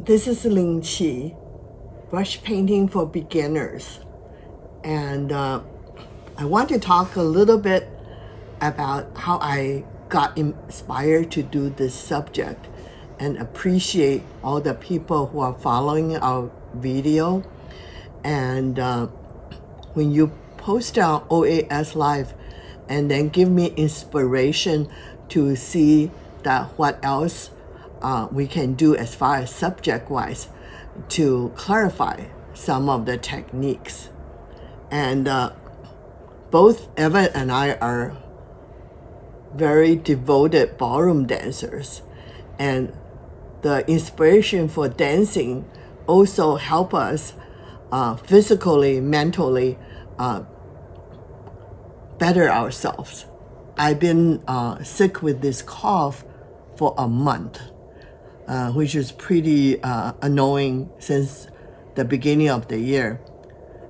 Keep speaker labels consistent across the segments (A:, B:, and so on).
A: This is Ling Chi, brush painting for beginners. And I want to talk a little bit about how I got inspired to do this subject and appreciate all the people who are following our video. And when you post on OAS Live and then give me inspiration to see that what else we can do as far as subject-wise to clarify some of the techniques. And both Evan and I are very devoted ballroom dancers, and the inspiration for dancing also help us physically, mentally better ourselves. I've been sick with this cough for a month, which is pretty annoying since the beginning of the year.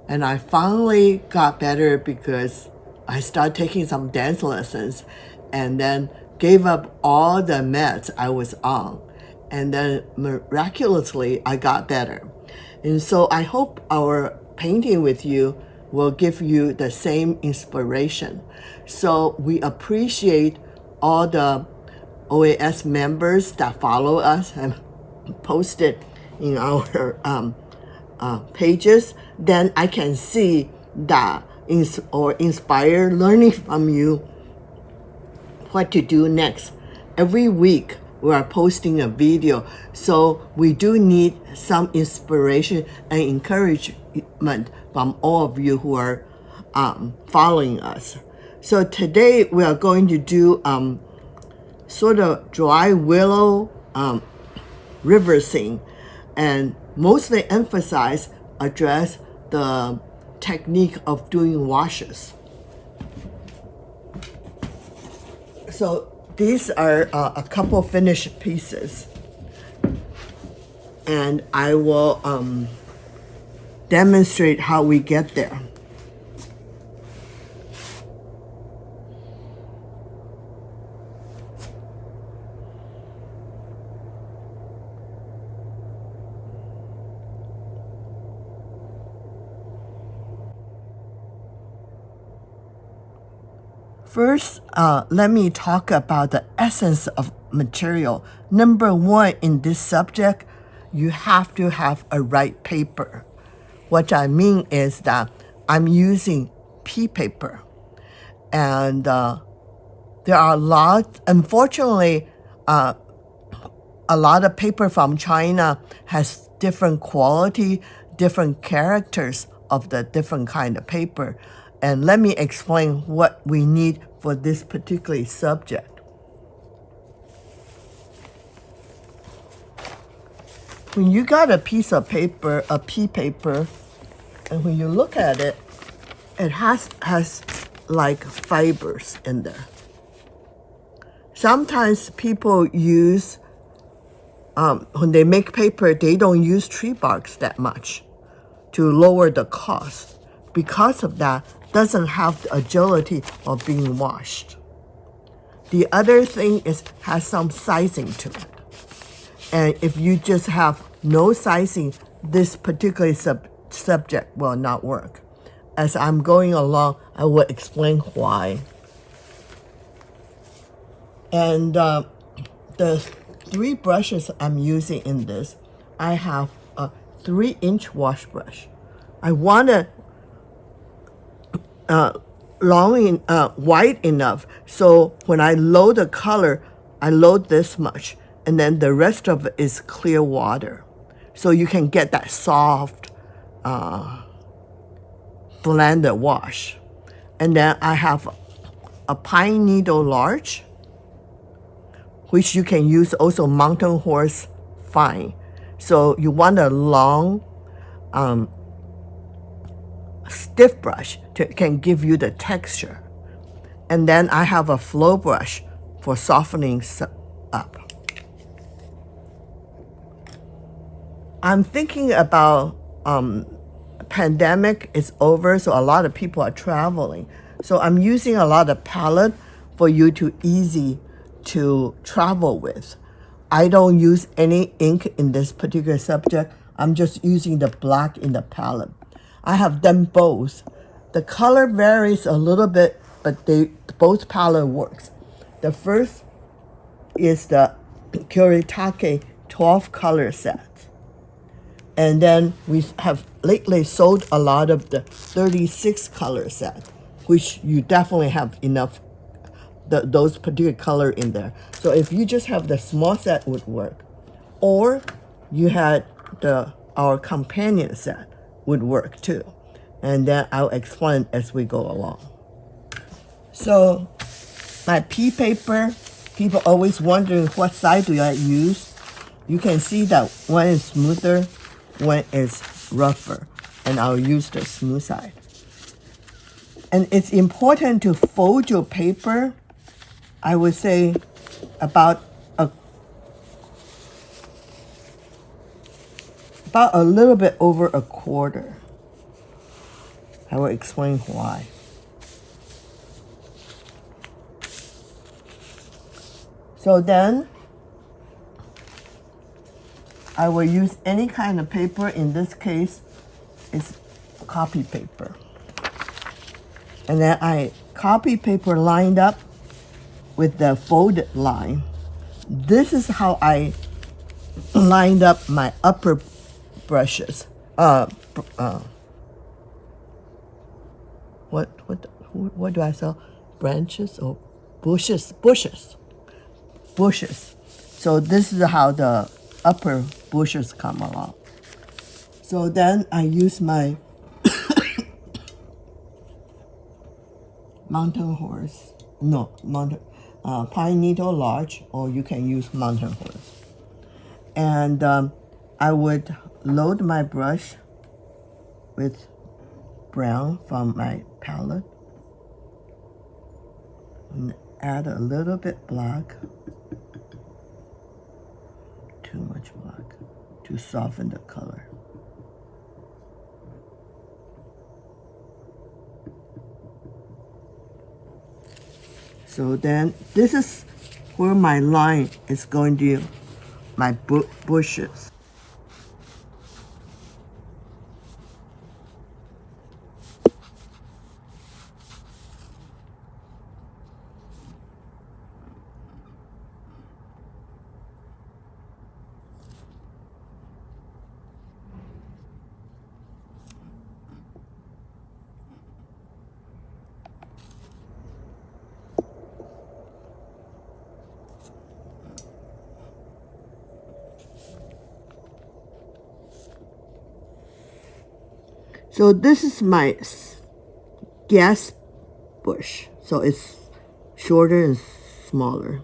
A: And I finally got better because I started taking some dance lessons and then gave up all the meds I was on. And then miraculously, I got better. And so I hope our painting with you will give you the same inspiration. So we appreciate all the OAS members that follow us and post it in our pages. Then I can see that or inspire learning from you what to do next. Every week we are posting a video, so we do need some inspiration and encouragement from all of you who are following us. So today we are going to do sort of dry willow river scene, and mostly address the technique of doing washes. So these are a couple finished pieces, and I will demonstrate how we get there. First, let me talk about the essence of material. Number one, in this subject, you have to have a right paper. What I mean is that I'm using pea paper. And there are lots, unfortunately, a lot of paper from China has different quality, different characters of the different kind of paper. And let me explain what we need for this particular subject. When you got a piece of paper, a pea paper, and when you look at it, it has like fibers in there. Sometimes people use, when they make paper, they don't use tree barks that much to lower the cost. Because of that, doesn't have the agility of being washed. The other thing is has some sizing to it. And if you just have no sizing, this particular subject will not work. As I'm going along, I will explain why. And the three brushes I'm using in this, I have a 3-inch wash brush. I want to wide enough so when I load the color, I load this much, and then the rest of it is clear water, so you can get that soft blended wash. And then I have a pine needle large, which you can use also mountain horse fine. So you want a long stiff brush can give you the texture. And then I have a flow brush for softening up. I'm thinking about pandemic is over, so a lot of people are traveling. So I'm using a lot of palette for you to easy to travel with. I don't use any ink in this particular subject. I'm just using the black in the palette. I have done both. The color varies a little bit, but both palette works. The first is the Kuretake 12 color set. And then we have lately sold a lot of the 36 color set, which you definitely have enough those particular color in there. So if you just have the small set would work. Or you had our companion set would work too. And then I'll explain as we go along. So my pea paper, people always wondering what side do I use. You can see that one is smoother, one is rougher, and I'll use the smooth side. And it's important to fold your paper, I would say about a little bit over a quarter. I will explain why. So then, I will use any kind of paper. In this case, it's copy paper. And then I copy paper lined up with the folded line. This is how I lined up my upper brushes. What do I say? Branches or bushes? Bushes. So this is how the upper bushes come along. So then I use my pine needle large, or you can use mountain horse. And I would load my brush with brown from my palette and add a little bit black, too much black, to soften the color. So then this is where my line is going to, my bushes. So this is my gas bush. So it's shorter and smaller.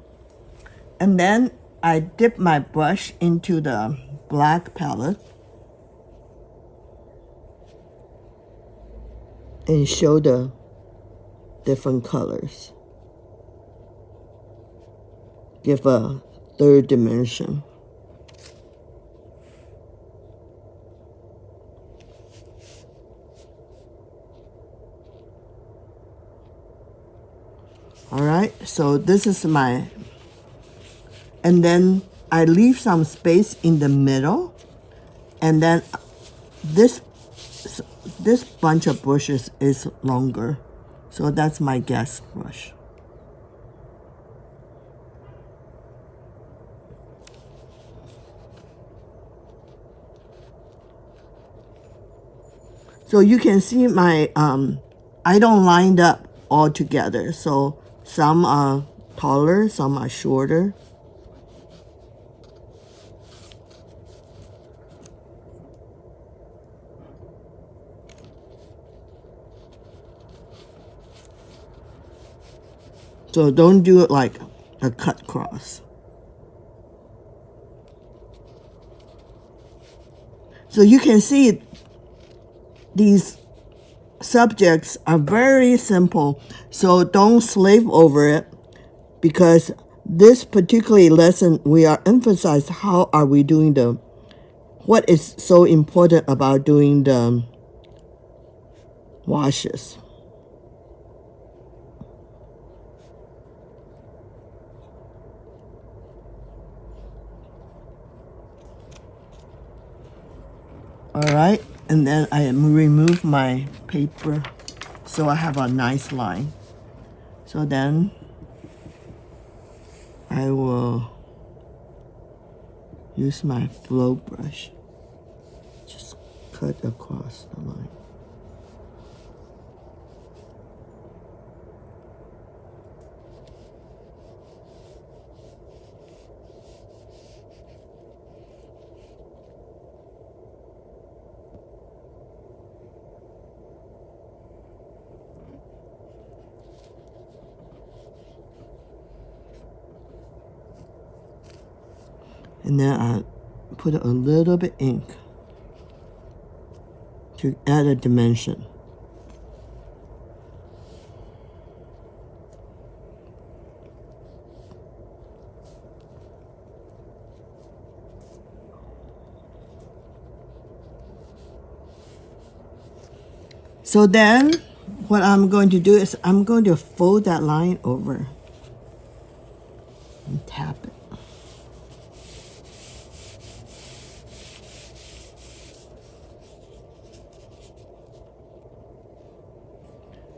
A: And then I dip my brush into the black palette and show the different colors. Give a third dimension. All right, so this is my, and then I leave some space in the middle, and then this bunch of bushes is longer, so that's my gas brush. So you can see my, I don't line up all together, so some are taller, some are shorter. So don't do it like a cut cross. So you can see these subjects are very simple, so don't slave over it, because this particular lesson we are emphasized how are we doing what is so important about doing the washes. All right, and then I remove my paper so I have a nice line. So then I will use my flow brush, just cut across the line. And then I put a little bit ink to add a dimension. So then what I'm going to do is I'm going to fold that line over and tap it.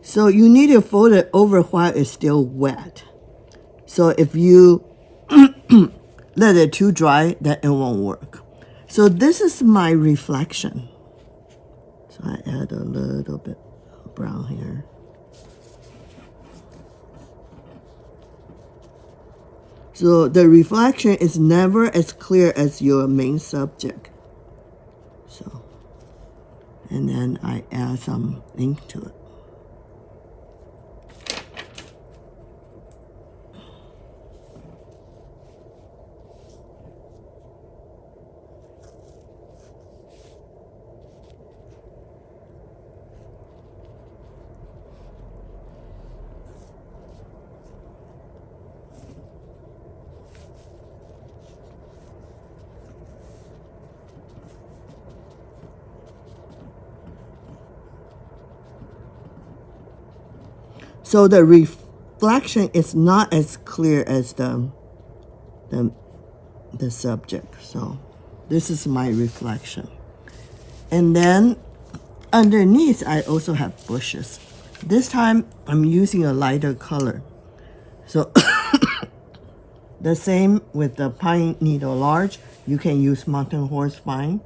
A: So you need to fold it over while it's still wet. So if you let it too dry, then it won't work. So this is my reflection. So I add a little bit of brown here. So the reflection is never as clear as your main subject. So, and then I add some ink to it. So the reflection is not as clear as the subject. So this is my reflection. And then underneath, I also have bushes. This time, I'm using a lighter color. So the same with the pine needle large. You can use mountain horse vine.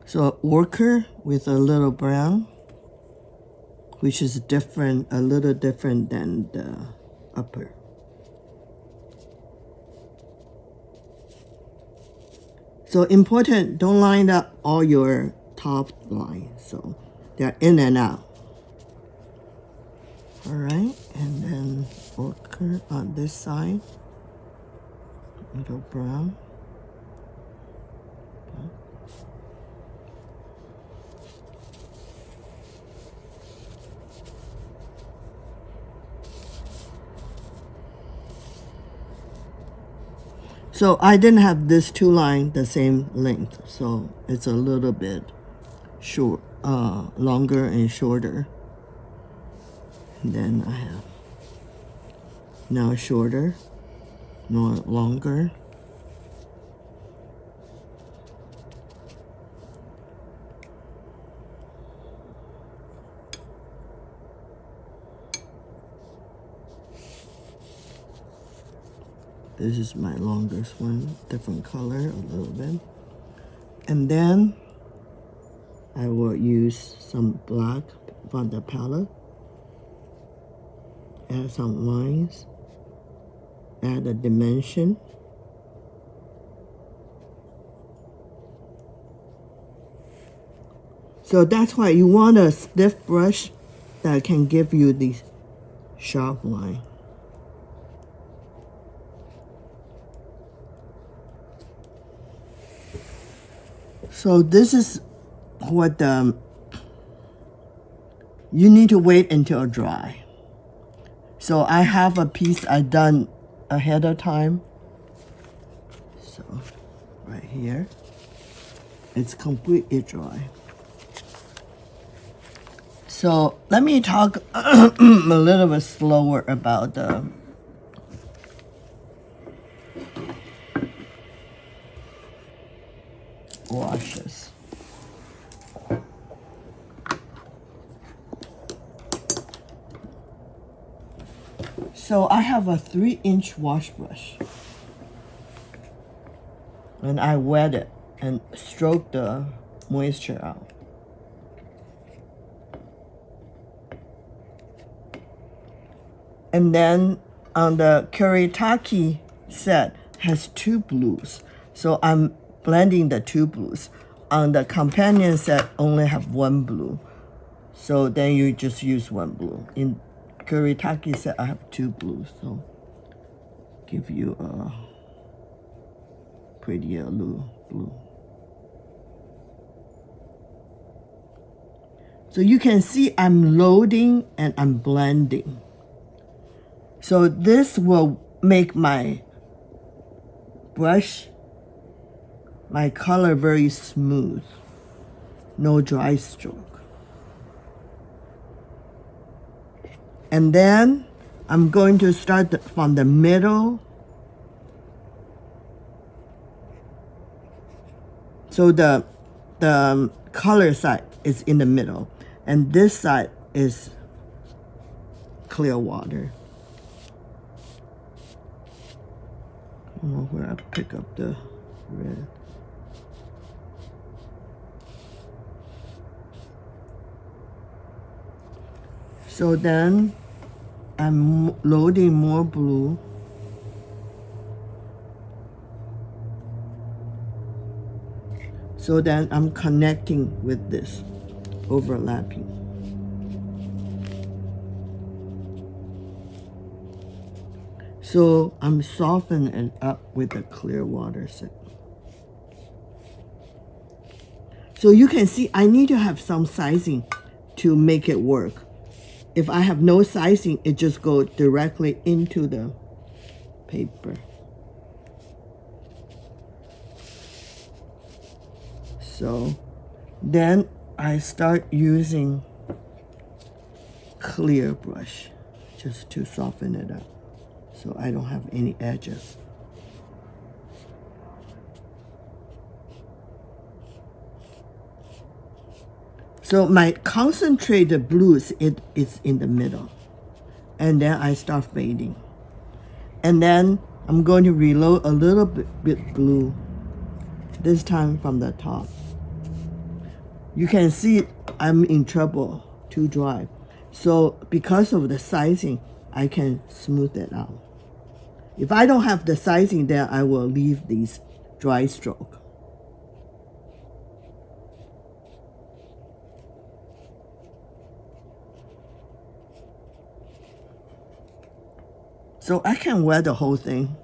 A: So ochre with a little brown, which is different, a little different than the upper. So important, don't line up all your top lines, so they're in and out. All right, and then ochre on this side, little brown. So I didn't have this two line the same length, so it's a little bit short, longer and shorter. And then I have now shorter, no longer. This is my longest one, different color a little bit. And then I will use some black from the palette. Add some lines. Add a dimension. So that's why you want a stiff brush that can give you these sharp lines. So this is what you need to wait until dry. So I have a piece I done ahead of time. right here. It's completely dry. So let me talk a little bit slower about the washes. So I have a 3-inch wash brush, and I wet it and stroke the moisture out. And then on the Kuretake set has 2 blues, so I'm blending the 2 blues. On the companion set only have 1 blue, so then you just use 1 blue. In Kuretake set I have 2 blues, so give you a prettier blue. So you can see I'm loading and I'm blending. So this will make my brush, my color very smooth, no dry stroke. And then I'm going to start from the middle. So the color side is in the middle, and this side is clear water. I don't know where I pick up the red. So then I'm loading more blue. So then I'm connecting with this, overlapping. So I'm softening it up with the clear water set. So you can see I need to have some sizing to make it work. If I have no sizing, it just goes directly into the paper. So then I start using clear brush just to soften it up so I don't have any edges. So my concentrated blues, it is in the middle. And then I start fading. And then I'm going to reload a little bit blue, this time from the top. You can see I'm in trouble, too dry. So because of the sizing, I can smooth it out. If I don't have the sizing, then I will leave these dry stroke. So I can wear the whole thing.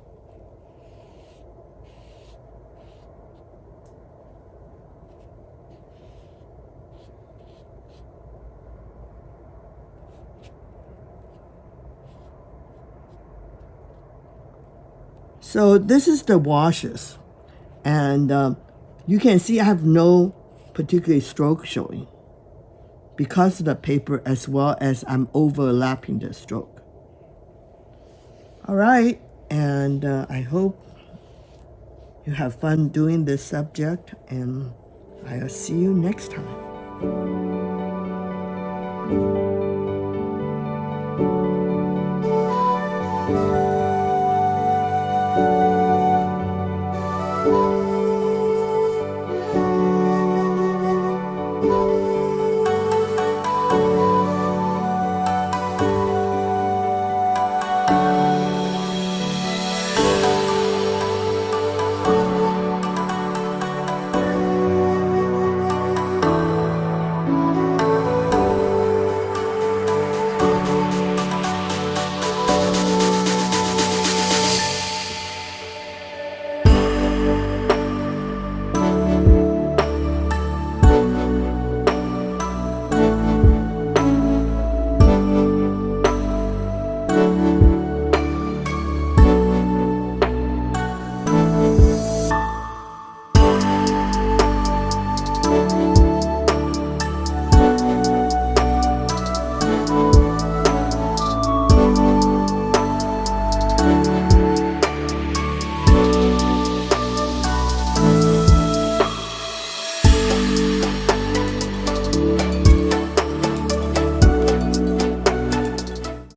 A: So this is the washes, and you can see I have no particular stroke showing because of the paper, as well as I'm overlapping the stroke. All right, and I hope you have fun doing this subject, and I'll see you next time.